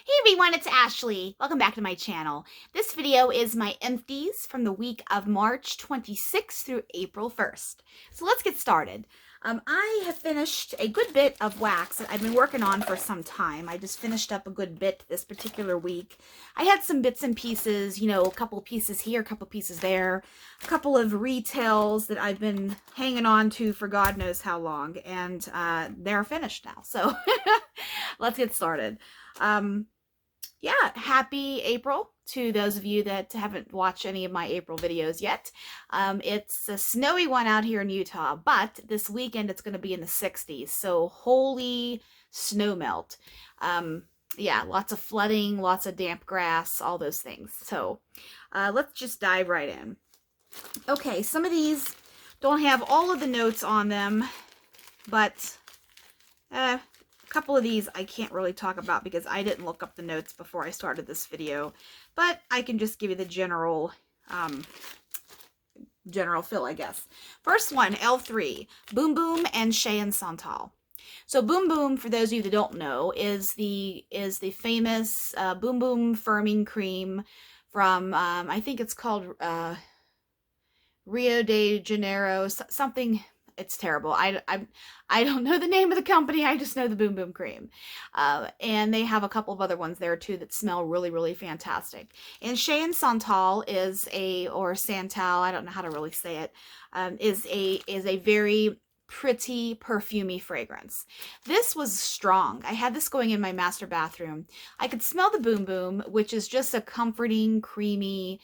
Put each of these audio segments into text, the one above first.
Hey everyone, it's Ashley. Welcome back to my channel. This video is my empties from the week of March 26th through April 1st. So let's get started. I have finished a good bit of wax that I've been working on for some time. I just finished up a good bit this particular week. I had some bits and pieces, a couple pieces here, a couple pieces there, a couple of retails that I've been hanging on to for God knows how long, and they're finished now. So let's get started. Yeah, happy April to those of you that haven't watched any of my April videos yet. It's a snowy one out here in Utah, but this weekend it's going to be in the 60s, so holy snow melt. Yeah, lots of flooding, lots of damp grass, all those things. So let's just dive right in. Okay, some of these don't have all of the notes on them, but a couple of these I can't really talk about because I didn't look up the notes before I started this video, but I can just give you the general fill, I guess. First one, L3, Boom Boom and Shea and Santal. So Boom Boom, for those of you that don't know, is the famous Boom Boom firming cream from I think it's called Rio de Janeiro, something. It's terrible. I don't know the name of the company. I just know the Boom Boom cream. And they have a couple of other ones there too that smell really, really fantastic. And Shea and Santal or Santal, I don't know how to really say it, is a very pretty perfumey fragrance. This was strong. I had this going in my master bathroom. I could smell the Boom Boom, which is just a comforting, creamy,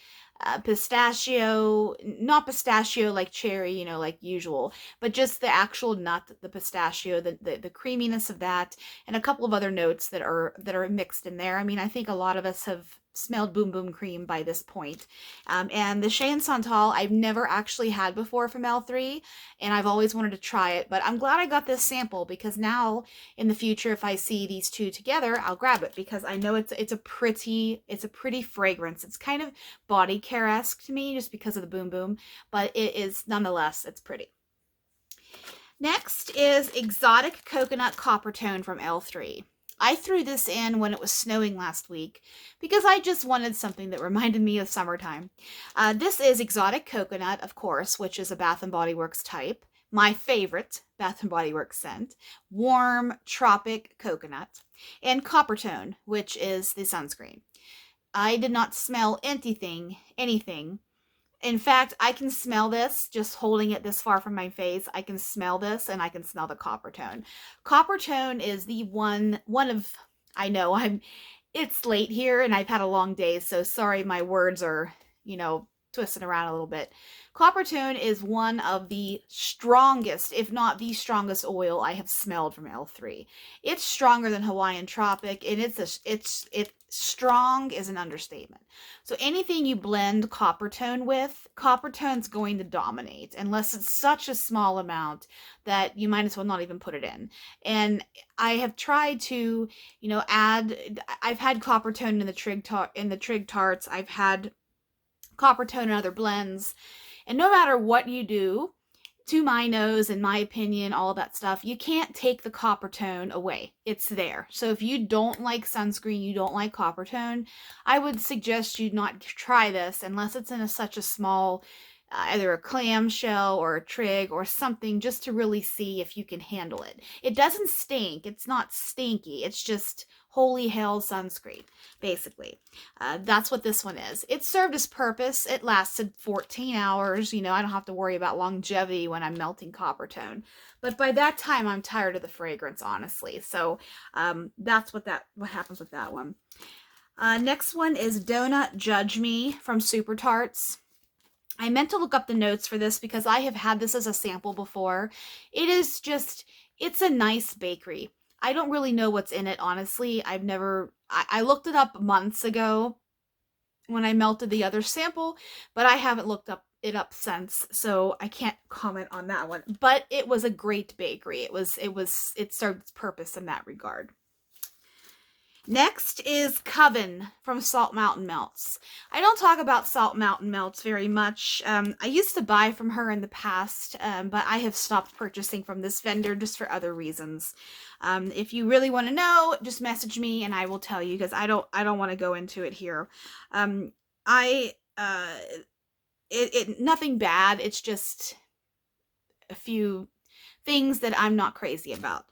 pistachio, not pistachio like cherry, like usual, but just the actual nut, the pistachio, the creaminess of that, and a couple of other notes that are mixed in there. I mean, I think a lot of us have smelled Boom Boom cream by this point. And the Shea and Santal I've never actually had before from L3, and I've always wanted to try it, but I'm glad I got this sample because now in the future if I see these two together I'll grab it because I know it's a pretty fragrance. It's kind of body care-esque to me just because of the Boom Boom, but it is nonetheless, it's pretty. Next is Exotic Coconut Copper Tone from L3. I threw this in when it was snowing last week because I just wanted something that reminded me of summertime. This is Exotic Coconut, of course, which is a Bath & Body Works type. My favorite Bath & Body Works scent. Warm Tropic Coconut. And Copper Tone, which is the sunscreen. I did not smell anything. In fact, I can smell this just holding it this far from my face. I can smell this and I can smell the Copper Tone. Copper Tone is the one of, I know it's late here and I've had a long day, so sorry my words are, twisting around a little bit. Copper Tone is one of the strongest, if not the strongest oil I have smelled from L3. It's stronger than Hawaiian Tropic, and it's strong is an understatement. So anything you blend Copper Tone with, Copper Tone's going to dominate, unless it's such a small amount that you might as well not even put it in. And I have tried to, I've had Copper Tone in the Trig Tarts, I've had Copper Tone and other blends, and no matter what you do to my nose, in my opinion, all of that stuff, you can't take the Copper Tone away. It's there. So if you don't like sunscreen, you don't like Copper Tone, I would suggest you not try this unless it's in such a small, either a clamshell or a trig or something, just to really see if you can handle it. It doesn't stink. It's not stinky. It's just holy hell sunscreen, basically. That's what this one is. It served its purpose. It lasted 14 hours. I don't have to worry about longevity when I'm melting Copper Tone. But by that time, I'm tired of the fragrance, honestly. So that's what happens with that one. Next one is Donut Judge Me from Super Tarts. I meant to look up the notes for this because I have had this as a sample before. It's a nice bakery. I don't really know what's in it, honestly. I looked it up months ago when I melted the other sample, but I haven't looked it up since, so I can't comment on that one. But it was a great bakery. It served its purpose in that regard. Next is Coven from Salt Mountain Melts. I don't talk about Salt Mountain Melts very much. I used to buy from her in the past, but I have stopped purchasing from this vendor just for other reasons. If you really want to know, just message me and I will tell you, because I don't want to go into it here. Nothing bad. It's just a few things that I'm not crazy about.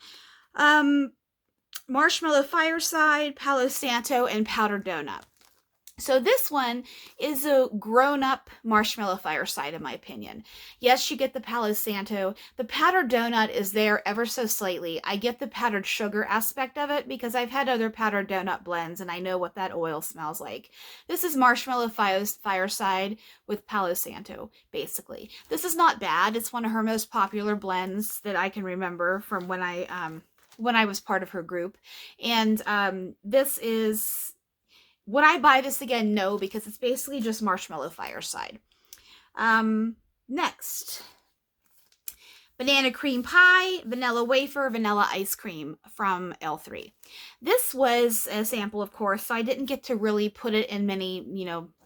Marshmallow Fireside, Palo Santo, and Powdered Donut. So this one is a grown-up Marshmallow Fireside, in my opinion. Yes, you get the Palo Santo. The Powdered Donut is there ever so slightly. I get the powdered sugar aspect of it because I've had other Powdered Donut blends and I know what that oil smells like. This is Marshmallow Fireside with Palo Santo, basically. This is not bad. It's one of her most popular blends that I can remember from when I was part of her group. And this is... Would I buy this again? No, because it's basically just Marshmallow Fireside. Next. Banana Cream Pie, Vanilla Wafer, Vanilla Ice Cream from L3. This was a sample, of course, so I didn't get to really put it in many,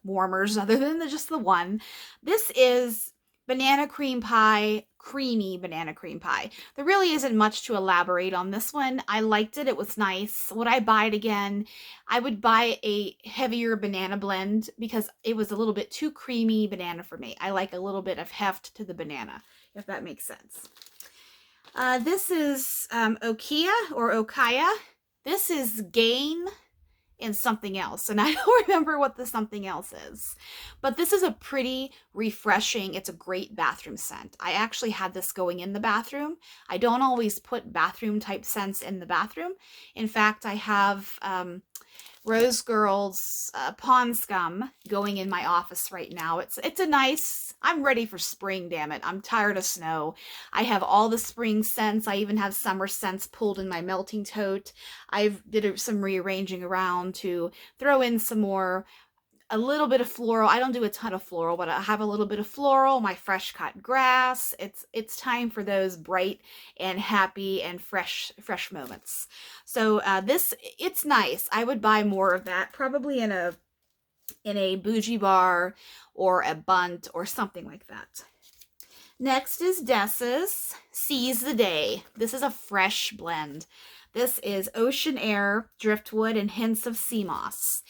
warmers other than just the one. This is Banana Cream Pie, creamy banana cream pie. There really isn't much to elaborate on this one. I liked it. It was nice. Would I buy it again? I would buy a heavier banana blend because it was a little bit too creamy banana for me. I like a little bit of heft to the banana, if that makes sense. This is Okia or Okaya. This is Gain and something else, and I don't remember what the something else is, but this is a pretty refreshing, it's a great bathroom scent. I actually had this going in the bathroom. I don't always put bathroom type scents in the bathroom. In fact, I have Rose Girl's Pond Scum going in my office right now. It's a nice, I'm ready for spring, damn it. I'm tired of snow. I have all the spring scents. I even have summer scents pulled in my melting tote. I've did some rearranging around to throw in some more, a little bit of floral. I don't do a ton of floral, but I have a little bit of floral, my fresh cut grass. It's time for those bright and happy and fresh moments. So it's nice. I would buy more of that, probably in a bougie bar or a bunt or something like that. Next is Dessa's Seize the Day. This is a fresh blend. This is Ocean Air, Driftwood, and hints of sea moss.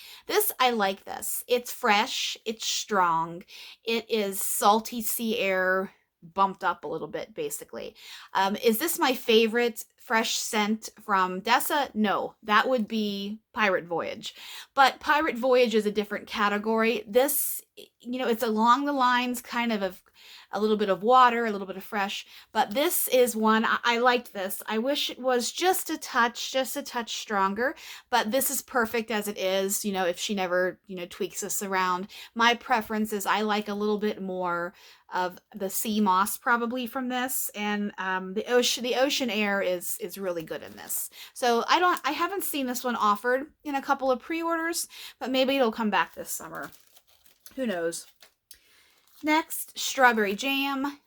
I like this. It's fresh, it's strong, it is salty sea air bumped up a little bit, basically. Is this my favorite fresh scent from Dessa? No, that would be Pirate Voyage. But Pirate Voyage is a different category. This, it's along the lines kind of a little bit of water, a little bit of fresh, but this is one, I liked this. I wish it was just a touch stronger, but this is perfect as it is, if she never, tweaks this around. My preference is I like a little bit more of the sea moss probably from this, and the ocean air is really good in this. So I haven't seen this one offered in a couple of pre-orders, but maybe it'll come back this summer. Who knows? Next, Strawberry Jam.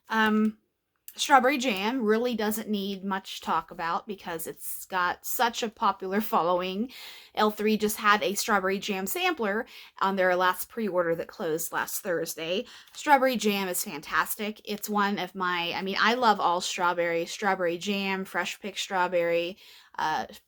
Strawberry Jam really doesn't need much talk about because it's got such a popular following. L3 just had a Strawberry Jam sampler on their last pre-order that closed last Thursday. Strawberry Jam is fantastic. It's one of I love all strawberry jam, fresh pick strawberry,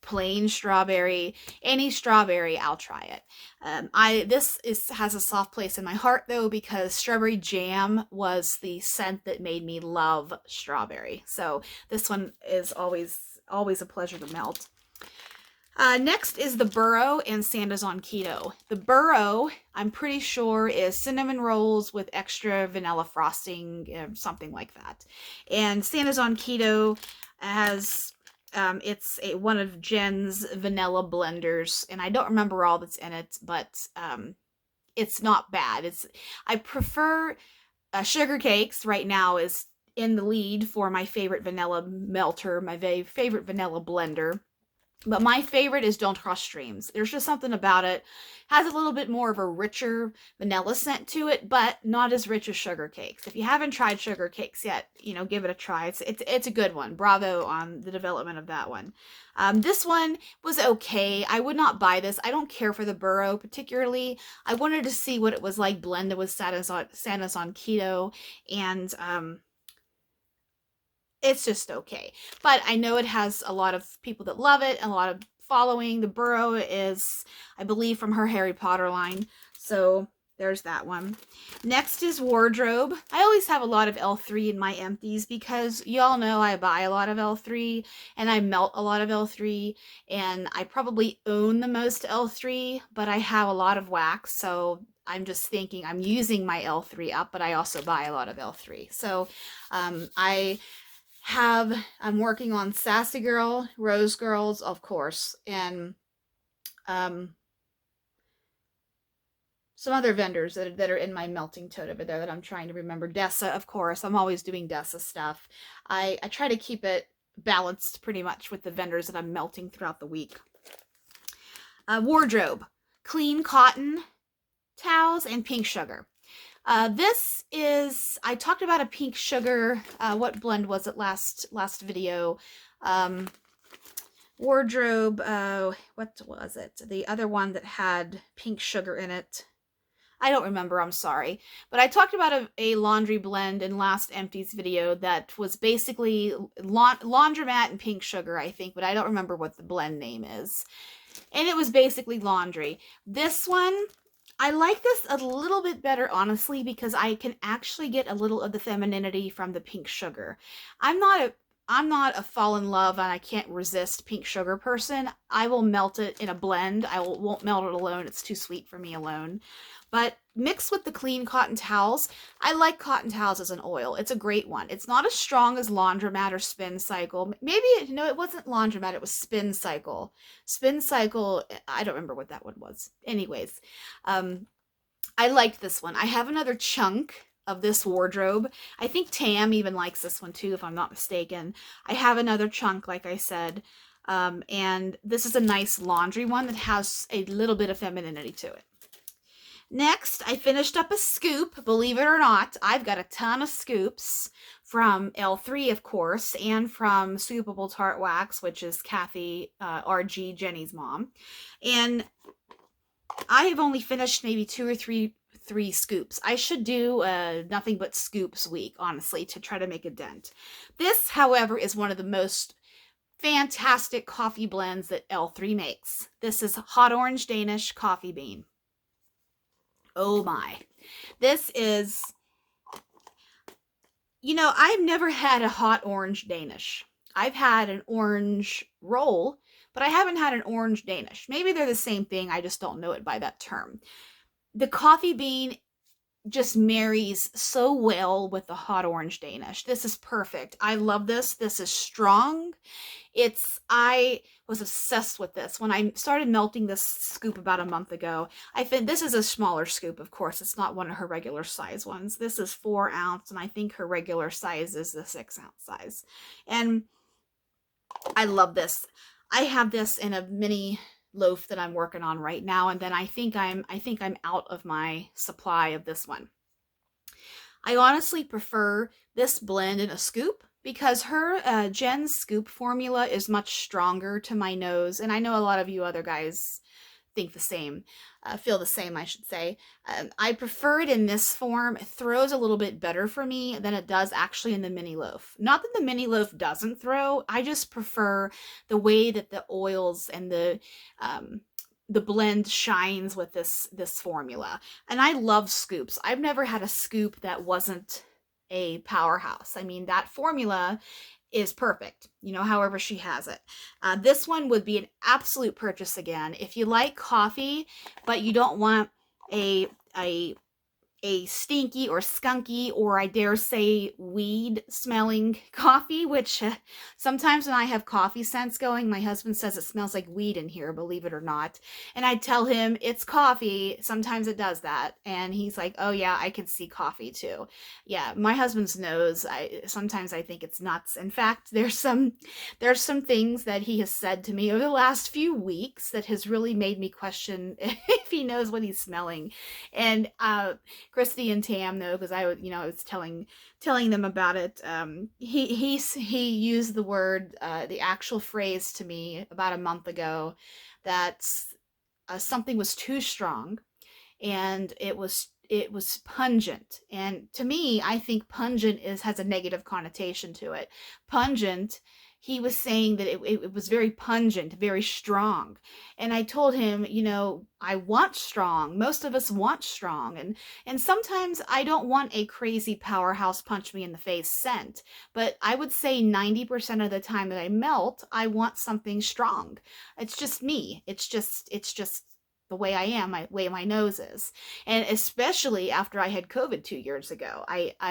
plain strawberry, any strawberry, I'll try it. This has a soft place in my heart though, because Strawberry Jam was the scent that made me love strawberry. So this one is always a pleasure to melt. Next is the Burrow and Santa's on Keto. The Burrow, I'm pretty sure, is cinnamon rolls with extra vanilla frosting, something like that. And Santa's on Keto has... it's one of Jen's vanilla blenders, and I don't remember all that's in it, but it's not bad. I prefer Sugar Cakes right now is in the lead for my favorite vanilla melter, my favorite vanilla blender. But my favorite is Don't Cross Streams. There's just something about it. Has a little bit more of a richer vanilla scent to it, but not as rich as sugar cakes. If you haven't tried sugar cakes yet, give it a try. It's a good one. Bravo on the development of that one. This one was okay. I would not buy this. I don't care for the burro particularly. I wanted to see what it was like blended with Santa's on keto, and it's just okay. But I know it has a lot of people that love it and a lot of following. The burro is, I believe, from her Harry Potter line. So there's that one. Next is wardrobe. I always have a lot of L3 in my empties because y'all know I buy a lot of L3 and I melt a lot of L3, and I probably own the most L3, but I have a lot of wax. So I'm just thinking I'm using my L3 up, but I also buy a lot of L3. So I'm working on Sassy Girl, Rose Girls, of course, and some other vendors that are in my melting tote over there that I'm trying to remember. Dessa, of course. I'm always doing Dessa stuff. I try to keep it balanced pretty much with the vendors that I'm melting throughout the week. Wardrobe. Clean cotton towels and pink sugar. This is, I talked about a pink sugar, what blend was it last video? Wardrobe, what was it? The other one that had pink sugar in it. I don't remember, I'm sorry. But I talked about a laundry blend in last Empties video that was basically laundromat and pink sugar, I think, but I don't remember what the blend name is. And it was basically laundry. This one, I like this a little bit better, honestly, because I can actually get a little of the femininity from the pink sugar. I'm not a fall in love and I can't resist pink sugar person. I will melt it in a blend. Won't melt it alone. It's too sweet for me alone. But mixed with the clean cotton towels, I like cotton towels as an oil. It's a great one. It's not as strong as Laundromat or Spin Cycle. Maybe, no, it wasn't Laundromat. It was Spin Cycle. Spin Cycle, I don't remember what that one was. Anyways, I liked this one. I have another chunk of this wardrobe. I think Tam even likes this one too, if I'm not mistaken. I have another chunk, like I said. And this is a nice laundry one that has a little bit of femininity to it. Next, I finished up a scoop. Believe it or not, I've got a ton of scoops from L3, of course, and from Scoopable Tart Wax, which is Kathy RG, Jenny's mom. And I have only finished maybe two or three scoops. I should do a nothing but scoops week, honestly, to try to make a dent. This, however, is one of the most fantastic coffee blends that L3 makes. This is Hot Orange Danish Coffee Bean. Oh my. This is, I've never had a hot orange Danish. I've had an orange roll, but I haven't had an orange Danish. Maybe they're the same thing. I just don't know it by that term. The coffee bean just marries so well with the hot orange Danish. This is perfect. I love this. This is strong. I was obsessed with this. When I started melting this scoop about a month ago, this is a smaller scoop, of course. It's not one of her regular size ones. This is 4 ounce, and I think her regular size is the 6 ounce size. And I love this. I have this in a mini loaf that I'm working on right now, and then I think I'm out of my supply of this one. I honestly prefer this blend in a scoop because her Jen's scoop formula is much stronger to my nose, and I know a lot of you other guys think the same, feel the same, I should say. I prefer it in this form. It throws a little bit better for me than it does actually in the mini loaf. Not that the mini loaf doesn't throw, I just prefer the way that the oils and the blend shines with this formula. And I love scoops. I've never had a scoop that wasn't a powerhouse. I mean, that formula is perfect, however she has it. This one would be an absolute purchase again. If you like coffee, but you don't want a a stinky or skunky, or I dare say weed smelling coffee, which sometimes when I have coffee scents going, my husband says it smells like weed in here, believe it or not. And I tell him it's coffee. Sometimes it does that. And he's like, oh yeah, I can see coffee too. Yeah, my husband's nose, sometimes I think it's nuts. In fact, there's some things that he has said to me over the last few weeks that has really made me question if he knows what he's smelling. And Christy and Tam know, because I was telling them about it. He used the word, the actual phrase to me about a month ago, that something was too strong, and it was pungent. And to me, I think pungent has a negative connotation to it. Pungent, he was saying that it was very pungent, very strong. And I told him, I want strong. Most of us want strong. And sometimes I don't want a crazy powerhouse punch me in the face scent. But I would say 90% of the time that I melt, I want something strong. It's just me. It's just the way I am, the way my nose is. And especially after I had COVID 2 years ago,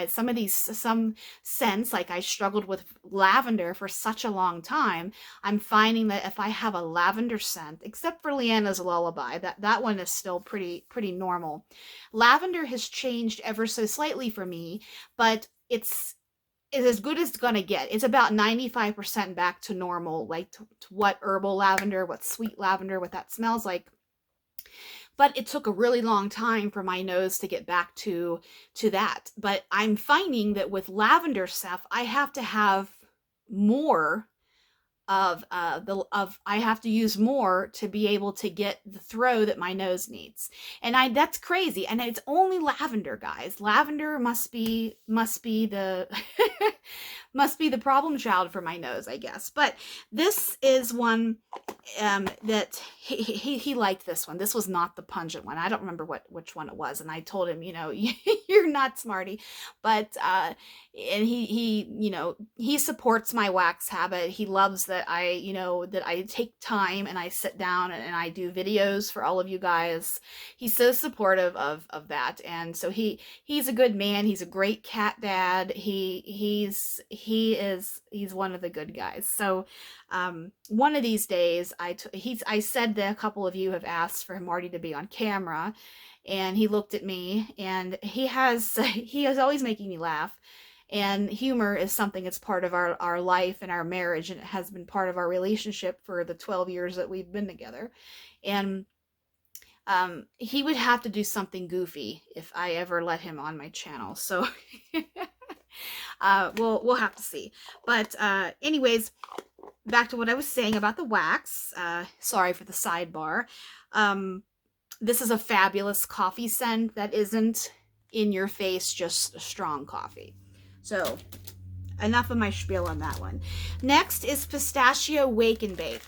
some scents, like I struggled with lavender for such a long time. I'm finding that if I have a lavender scent, except for Leanna's Lullaby, that one is still pretty normal. Lavender has changed ever so slightly for me, but it's as good as it's gonna get. It's about 95% back to normal, like to what herbal lavender, what sweet lavender, what that smells like. But it took a really long time for my nose to get back to that. But I'm finding that with lavender stuff, I have to have more I have to use more to be able to get the throw that my nose needs. And that's crazy. And it's only lavender, guys. Lavender must be the must be the problem child for my nose, I guess. But this is one that he liked. This one. This was not the pungent one. I don't remember which one it was. And I told him, you're not smarty. But and he supports my wax habit. He loves that I take time and I sit down and I do videos for all of you guys. He's so supportive of that. And so he's a good man. He's a great cat dad. He's one of the good guys. So one of these days I said that a couple of you have asked for Marty to be on camera, and he looked at me, and he is always making me laugh. And humor is something that's part of our life and our marriage, and it has been part of our relationship for the 12 years that we've been together. And he would have to do something goofy if I ever let him on my channel. So we'll have to see. But anyways, back to what I was saying about the wax. Sorry for the sidebar. This is a fabulous coffee scent that isn't in your face, just strong coffee. So, enough of my spiel on that one. Next is Pistachio Wake and Bake.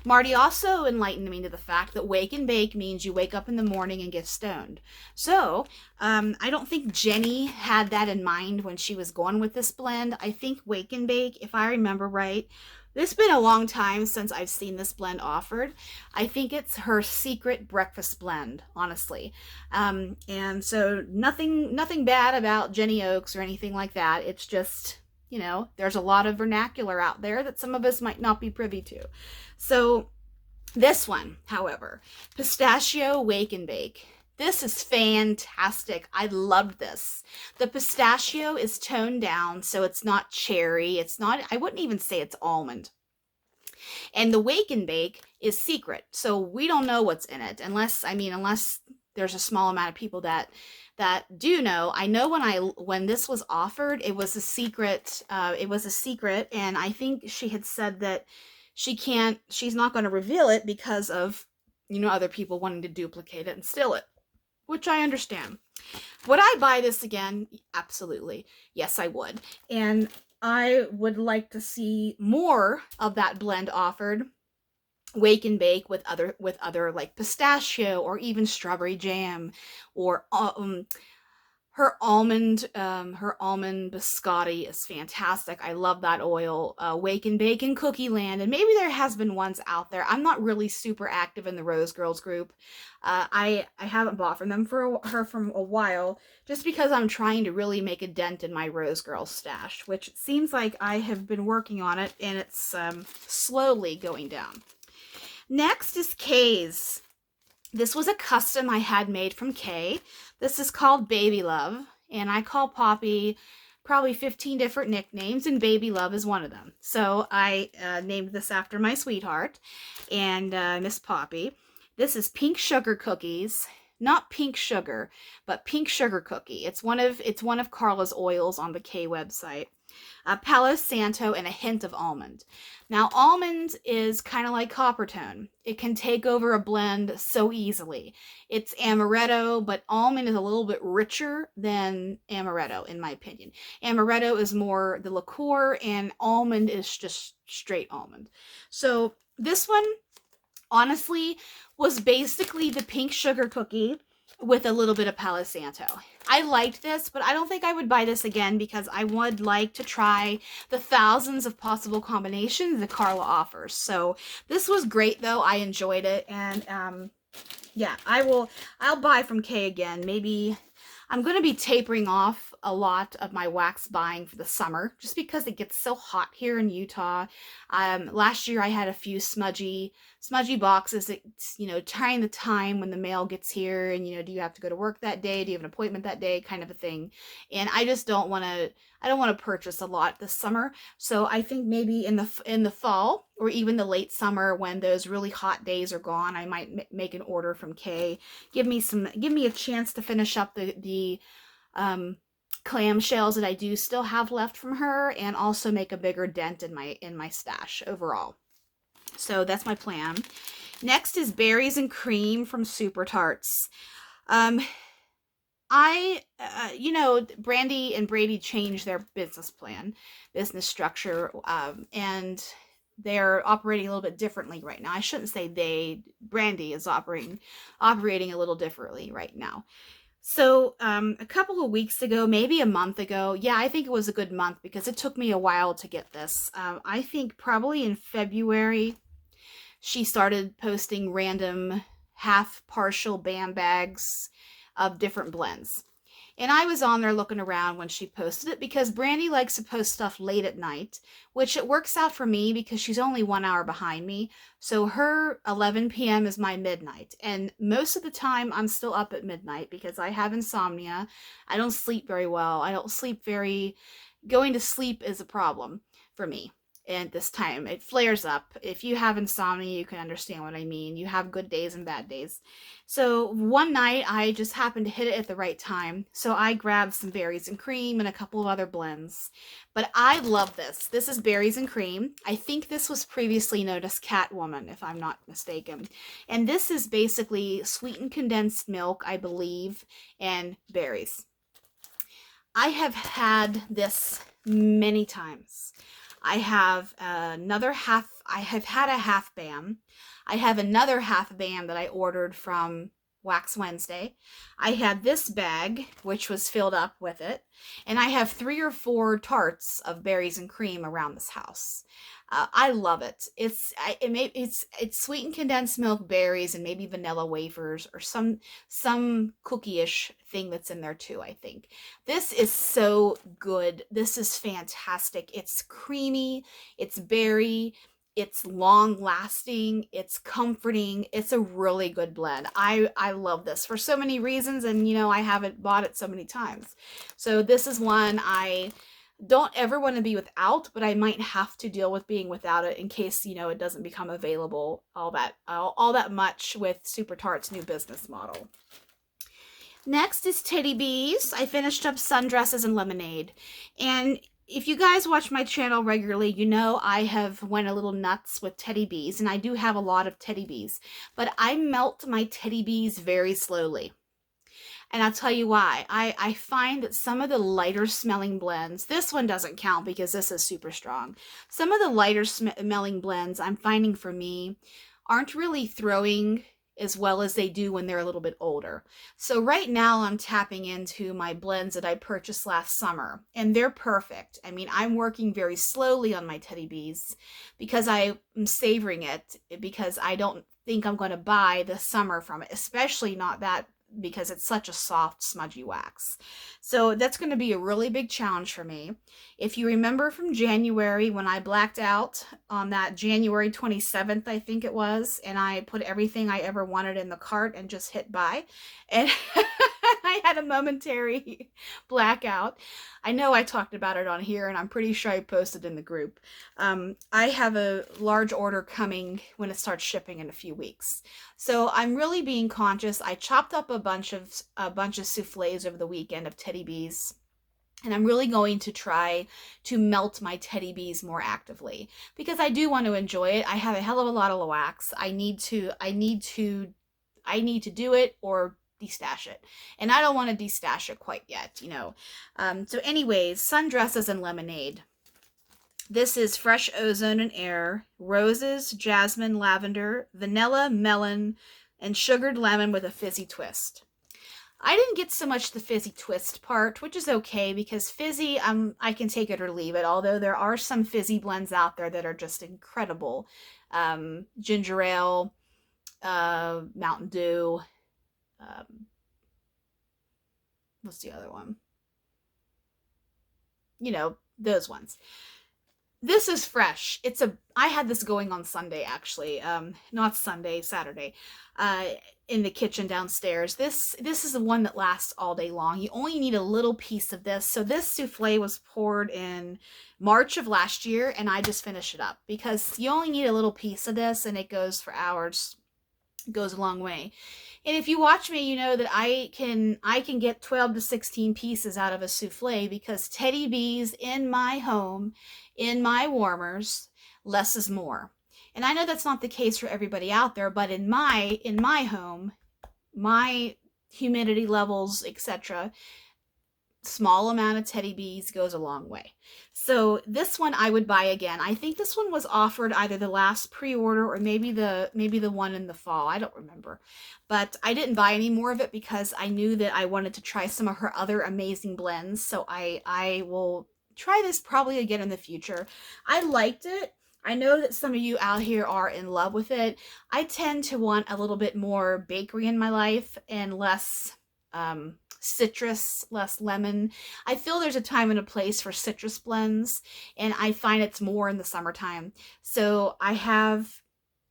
Marty also enlightened me to the fact that wake and bake means you wake up in the morning and get stoned. So, I don't think Jenny had that in mind when she was going with this blend. I think wake and bake, if I remember right, it's been a long time since I've seen this blend offered. I think it's her secret breakfast blend, honestly. And so nothing bad about Jenny Oaks or anything like that. It's just, there's a lot of vernacular out there that some of us might not be privy to. So this one, however, Pistachio Wake and Bake. This is fantastic. I loved this. The pistachio is toned down, so it's not cherry. I wouldn't even say it's almond. And the Wake and Bake is secret. So we don't know what's in it unless there's a small amount of people that do know. I know when this was offered, it was a secret. And I think she had said that she's not going to reveal it because of, other people wanting to duplicate it and steal it, which I understand. Would I buy this again? Absolutely. Yes, I would. And I would like to see more of that blend offered. Wake and bake with other like pistachio or even strawberry jam or her almond biscotti is fantastic. I love that oil. Wake and Bake Cookie Land, and maybe there has been ones out there. I'm not really super active in the Rose Girls group. I haven't bought from them her from a while, just because I'm trying to really make a dent in my Rose Girls stash, which it seems like I have been working on it, and it's slowly going down. Next is Kay's. This was a custom I had made from Kay. This is called Baby Love, and I call Poppy probably 15 different nicknames, and Baby Love is one of them. So I named this after my sweetheart, and Miss Poppy. This is Pink Sugar Cookies. Not pink sugar, but Pink Sugar Cookie. It's one of Carla's oils on the Kay website. Palo Santo, and a hint of almond. Now, almond is kind of like Coppertone. It can take over a blend so easily. It's amaretto, but almond is a little bit richer than amaretto, in my opinion. Amaretto is more the liqueur, and almond is just straight almond. So this one, honestly, was basically the Pink Sugar Cookie with a little bit of Palo Santo. I liked this, but I don't think I would buy this again because I would like to try the thousands of possible combinations that Carla offers. So this was great though. I enjoyed it, and yeah, I'll buy from Kay again. Maybe I'm going to be tapering off a lot of my wax buying for the summer just because it gets so hot here in Utah. Last year I had a few smudgy boxes. It's, trying the time when the mail gets here, and, do you have to go to work that day? Do you have an appointment that day? Kind of a thing. And I just don't want to purchase a lot this summer. So I think maybe in the fall, or even the late summer when those really hot days are gone, I might make an order from Kay. Give me a chance to finish up the clamshells that I do still have left from her, and also make a bigger dent in my stash overall. So that's my plan. Next is Berries and Cream from Super Tarts. Brandy and Brady changed their business structure, and they're operating a little bit differently right now. I shouldn't say Brandy is operating a little differently right now. So a couple of weeks ago, maybe a month ago, yeah, I think it was a good month because it took me a while to get this. I think probably in February, she started posting random half-partial BAM bags of different blends. And I was on there looking around when she posted it because Brandy likes to post stuff late at night, which it works out for me because she's only 1 hour behind me. So her 11 p.m. is my midnight. And most of the time I'm still up at midnight because I have insomnia. I don't sleep very well. Going to sleep is a problem for me. And this time it flares up. If you have insomnia, you can understand what I mean. You have good days and bad days. So one night I just happened to hit it at the right time. So I grabbed some Berries and Cream and a couple of other blends. But I love this. This is Berries and Cream. I think this was previously known as Catwoman, if I'm not mistaken. And this is basically sweetened condensed milk, I believe, and berries. I have had this many times. I have had a half BAM. I have another half BAM that I ordered from Wax Wednesday. I had this bag, which was filled up with it. And I have 3 or 4 tarts of Berries and Cream around this house. I love it. It's sweetened condensed milk, berries, and maybe vanilla wafers or some cookie-ish thing that's in there too, I think. This is so good. This is fantastic. It's creamy, it's berry, it's long-lasting, it's comforting. It's a really good blend. I love this for so many reasons, and I haven't bought it so many times. So this is one I don't ever want to be without, but I might have to deal with being without it in case, it doesn't become available all that much with Super Tart's new business model. Next is Teddy Bees. I finished up Sundresses and Lemonade. And if you guys watch my channel regularly, I have went a little nuts with Teddy Bees, and I do have a lot of Teddy Bees, but I melt my Teddy Bees very slowly. And I'll tell you why. I find that some of the lighter smelling blends, this one doesn't count because this is super strong. Some of the lighter smelling blends I'm finding for me aren't really throwing as well as they do when they're a little bit older. So right now I'm tapping into my blends that I purchased last summer, and they're perfect. I mean, I'm working very slowly on my Teddy Bees because I am savoring it, because I don't think I'm going to buy this summer from it, especially not that, because it's such a soft, smudgy wax. So that's going to be a really big challenge for me. If you remember from January, when I blacked out on that January 27th, I think it was, and I put everything I ever wanted in the cart and just hit buy, and I had a momentary blackout. I know I talked about it on here, and I'm pretty sure I posted in the group. I have a large order coming when it starts shipping in a few weeks. So I'm really being conscious. I chopped up a bunch of soufflés over the weekend of Teddy Bees, and I'm really going to try to melt my Teddy Bees more actively, because I do want to enjoy it. I have a hell of a lot of wax. I need to do it or destash it. And I don't want to destash it quite yet, you know. So anyways, sundresses and lemonade. This is fresh ozone and air, roses, jasmine, lavender, vanilla, melon, and sugared lemon with a fizzy twist. I didn't get so much the fizzy twist part, which is okay, because fizzy, I can take it or leave it, although there are some fizzy blends out there that are just incredible. Ginger ale, Mountain Dew, what's the other one? You know, those ones. This is fresh. I had this going on Sunday, actually. Not Sunday, Saturday. In the kitchen downstairs. This is the one that lasts all day long. You only need a little piece of this. So this souffle was poured in March of last year, and I just finished it up because you only need a little piece of this, and it goes for hours. It goes a long way. And if you watch me, you know that I can get 12 to 16 pieces out of a souffle, because Teddy Bees in my home, in my warmers, less is more. And I know that's not the case for everybody out there, but in my home, my humidity levels, etc., small amount of Teddy Bees goes a long way. So this one I would buy again. I think this one was offered either the last pre-order or maybe the one in the fall. I don't remember. But I didn't buy any more of it because I knew that I wanted to try some of her other amazing blends. So I will try this probably again in the future. I liked it. I know that some of you out here are in love with it. I tend to want a little bit more bakery in my life and less citrus, less lemon. I feel there's a time and a place for citrus blends, and I find it's more in the summertime. So I have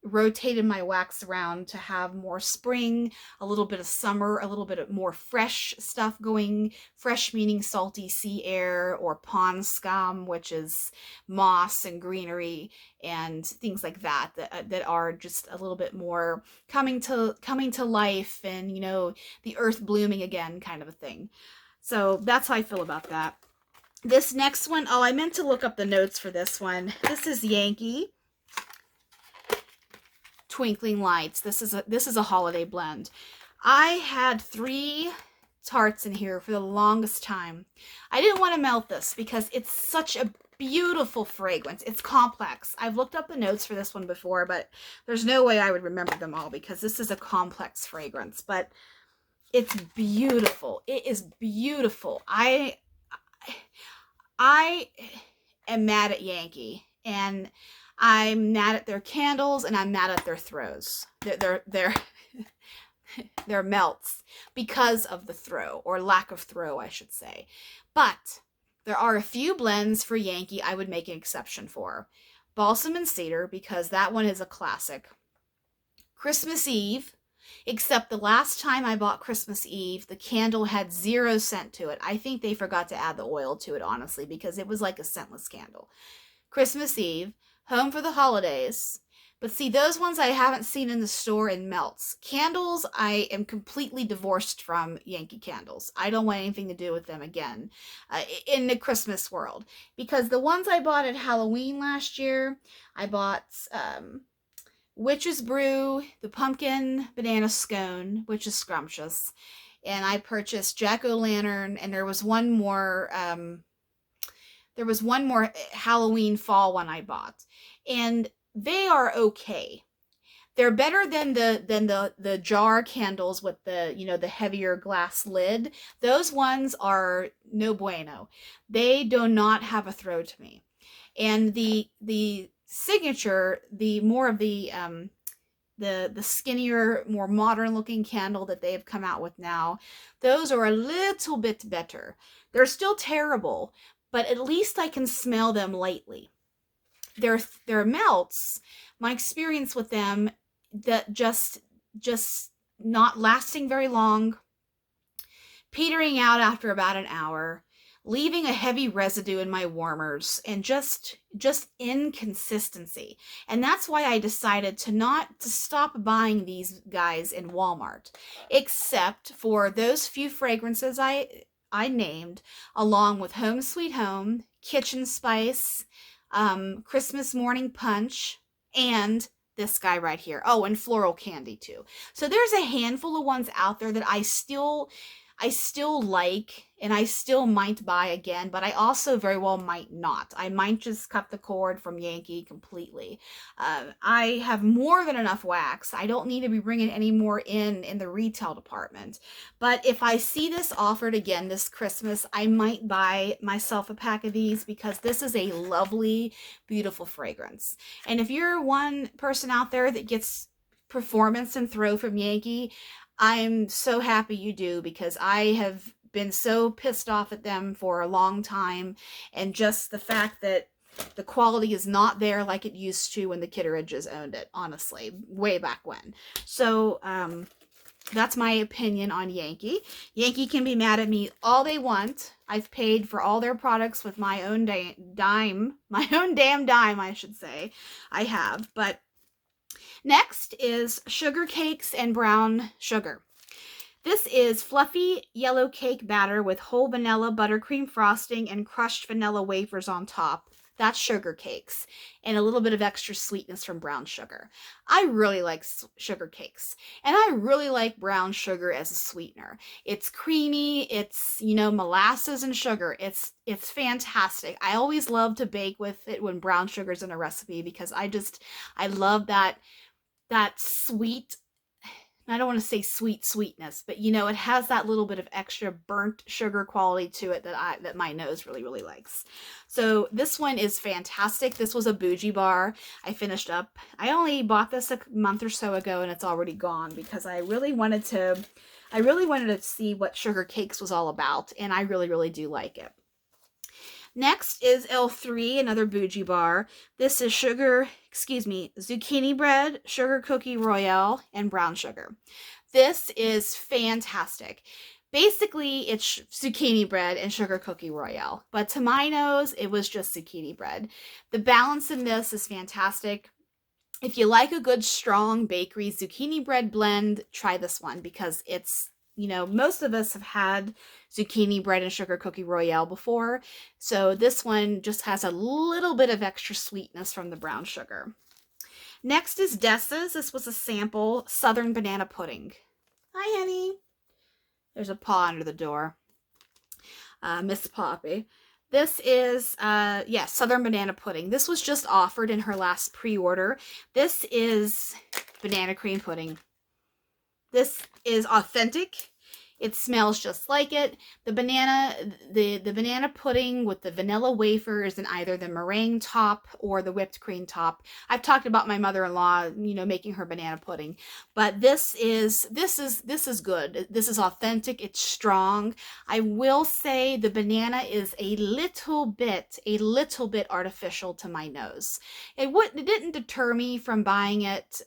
rotated my wax around to have more spring, a little bit of summer, a little bit of more fresh stuff going. Fresh meaning salty sea air or pond scum, which is moss and greenery and things like that that are just a little bit more coming to life, and you know, the earth blooming again kind of a thing. So that's how I feel about that. This next one, oh, I meant to look up the notes for this one. This is Yankee Twinkling Lights. This is a holiday blend. I had 3 tarts in here for the longest time. I didn't want to melt this because it's such a beautiful fragrance. It's complex. I've looked up the notes for this one before, but there's no way I would remember them all because this is a complex fragrance, but it's beautiful. It is beautiful. I am mad at Yankee, and I'm mad at their candles, and I'm mad at their throws. Their melts because of the throw, or lack of throw, I should say. But there are a few blends for Yankee I would make an exception for. Balsam and Cedar, because that one is a classic. Christmas Eve, except the last time I bought Christmas Eve, the candle had 0 scent to it. I think they forgot to add the oil to it, honestly, because it was like a scentless candle. Christmas Eve, Home for the Holidays. But see, those ones I haven't seen in the store in melts. Candles, I am completely divorced from Yankee candles. I don't want anything to do with them again in the Christmas world. Because the ones I bought at Halloween last year, I bought Witch's Brew, the Pumpkin Banana Scone, which is scrumptious. And I purchased Jack-o'-lantern, and there was one more Halloween fall one I bought. And they are okay. They're better than the jar candles with the, you know, the heavier glass lid. Those ones are no bueno. They do not have a throw to me. And the signature, the more of the skinnier, more modern looking candle that they've come out with now, those are a little bit better. They're still terrible, but at least I can smell them lightly. Their melts, my experience with them, that just not lasting very long, petering out after about an hour, leaving a heavy residue in my warmers, and just inconsistency. And that's why I decided to stop buying these guys in Walmart, except for those few fragrances I named, along with Home Sweet Home, Kitchen Spice, Christmas Morning Punch, and this guy right here. Oh, and Floral Candy too. So there's a handful of ones out there that I still like, and I still might buy again, but I also very well might not. I might just cut the cord from Yankee completely. I have more than enough wax. I don't need to be bringing any more in the retail department. But if I see this offered again this Christmas, I might buy myself a pack of these, because this is a lovely, beautiful fragrance. And if you're one person out there that gets performance and throw from Yankee, I'm so happy you do, because I have been so pissed off at them for a long time, and just the fact that the quality is not there like it used to when the Kitteridges owned it, honestly, way back when. So, that's my opinion on Yankee. Yankee can be mad at me all they want. I've paid for all their products with my own dime, my own damn dime, I should say. I have, but next is sugar cakes and brown sugar. This is fluffy yellow cake batter with whole vanilla buttercream frosting and crushed vanilla wafers on top. That's sugar cakes, and a little bit of extra sweetness from brown sugar. I really like sugar cakes, and I really like brown sugar as a sweetener. It's creamy, it's, you know, molasses and sugar. It's fantastic. I always love to bake with it when brown sugar's in a recipe, because I love that sweet, I don't want to say sweetness, but you know, it has that little bit of extra burnt sugar quality to it that my nose really, really likes. So this one is fantastic. This was a bougie bar I finished up. I only bought this a month or so ago, and it's already gone, because I really wanted to see what sugar cakes was all about, and I really, really do like it. Next is L3, another bougie bar. This is zucchini bread, sugar cookie royale, and brown sugar. This is fantastic. Basically, it's zucchini bread and sugar cookie royale, but to my nose, it was just zucchini bread. The balance in this is fantastic. If you like a good, strong bakery zucchini bread blend, try this one, because it's, you know, most of us have had zucchini bread and sugar cookie royale before, so this one just has a little bit of extra sweetness from the brown sugar. Next is Dessa's. This was a sample Southern Banana Pudding. Hi, honey. There's a paw under the door. Miss Poppy. This is, Southern Banana Pudding. This was just offered in her last pre-order. This is banana cream pudding. This is authentic. It smells just like it. The banana pudding with the vanilla wafers and either the meringue top or the whipped cream top. I've talked about my mother-in-law, you know, making her banana pudding, but this is good. This is authentic. It's strong. I will say the banana is a little bit artificial to my nose. It didn't deter me from buying it,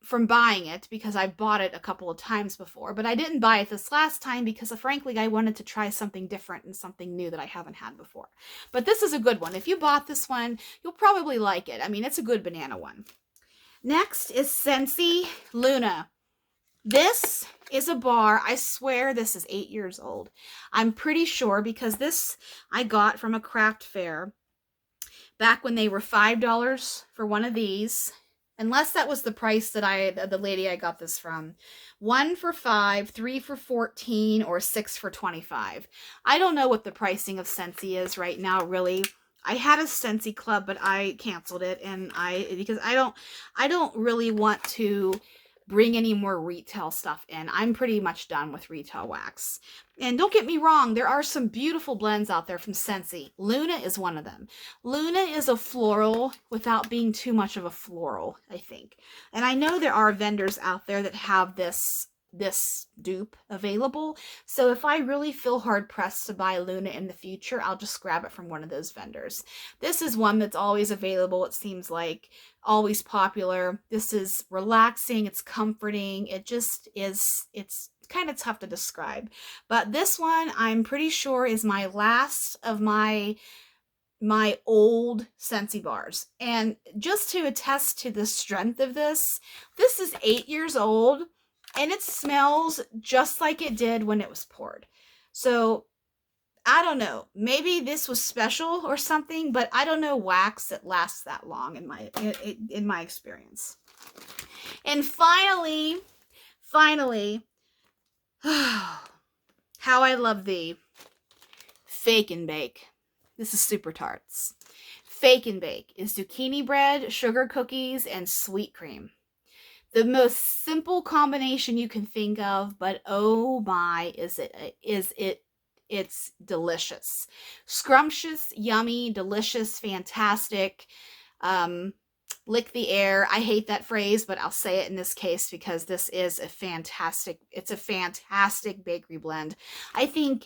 from buying it, because I bought it a couple of times before, but I didn't buy it this last time because, frankly, I wanted to try something different and something new that I haven't had before. But this is a good one. If you bought this one, you'll probably like it. I mean, it's a good banana one. Next is Scentsy Luna. This is a bar. I swear this is 8 years old. I'm pretty sure, because this I got from a craft fair back when they were $5 for one of these. Unless that was the price that the lady I got this from. 1 for $5, 3 for $14, or 6 for $25. I don't know what the pricing of Scentsy is right now, really. I had a Scentsy club, but I canceled it, and because I don't really want to bring any more retail stuff in. I'm pretty much done with retail wax. And don't get me wrong, there are some beautiful blends out there from Scentsy. Luna is one of them. Luna is a floral without being too much of a floral, I think. And I know there are vendors out there that have this dupe available. So if I really feel hard pressed to buy Luna in the future, I'll just grab it from one of those vendors. This is one that's always available. It seems like always popular. This is relaxing. It's comforting. It just is. It's kind of tough to describe. But this one, I'm pretty sure, is my last of my old Scentsy bars. And just to attest to the strength of this is 8 years old. And it smells just like it did when it was poured. So, I don't know. Maybe this was special or something, but I don't know wax that lasts that long in my experience. And finally, how I love thee. Fake and Bake. This is Super Tarts. Fake and Bake is zucchini bread, sugar cookies, and sweet cream. The most simple combination you can think of, but oh my, it's delicious. Scrumptious, yummy, delicious, fantastic. Lick the air. I hate that phrase, but I'll say it in this case because this is it's a fantastic bakery blend. I think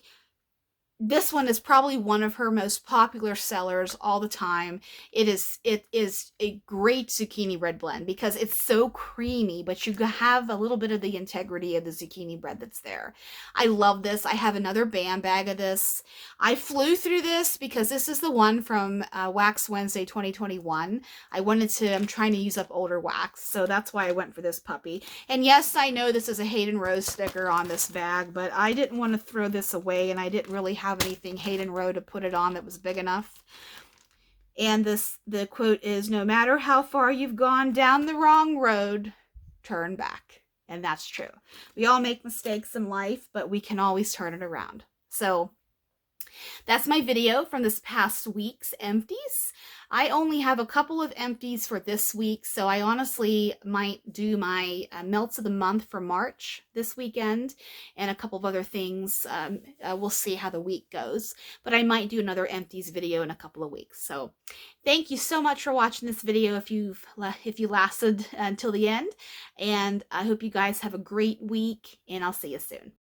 this one is probably one of her most popular sellers all the time. It is a great zucchini bread blend because it's so creamy, but you have a little bit of the integrity of the zucchini bread that's there. I love this. I have another band bag of this. I flew through this because this is the one from Wax Wednesday 2021. I'm trying to use up older wax, so that's why I went for this puppy. And yes, I know this is a Hayden Rose sticker on this bag, but I didn't want to throw this away, and I didn't really have anything Hayden Rowe to put it on that was big enough. And the quote is, "No matter how far you've gone down the wrong road, turn back." And that's true. We all make mistakes in life, but we can always turn it around. So that's my video from this past week's Empties. I only have a couple of Empties for this week, so I honestly might do my Melts of the Month for March this weekend and a couple of other things. We'll see how the week goes, but I might do another Empties video in a couple of weeks. So thank you so much for watching this video if you lasted until the end, and I hope you guys have a great week, and I'll see you soon.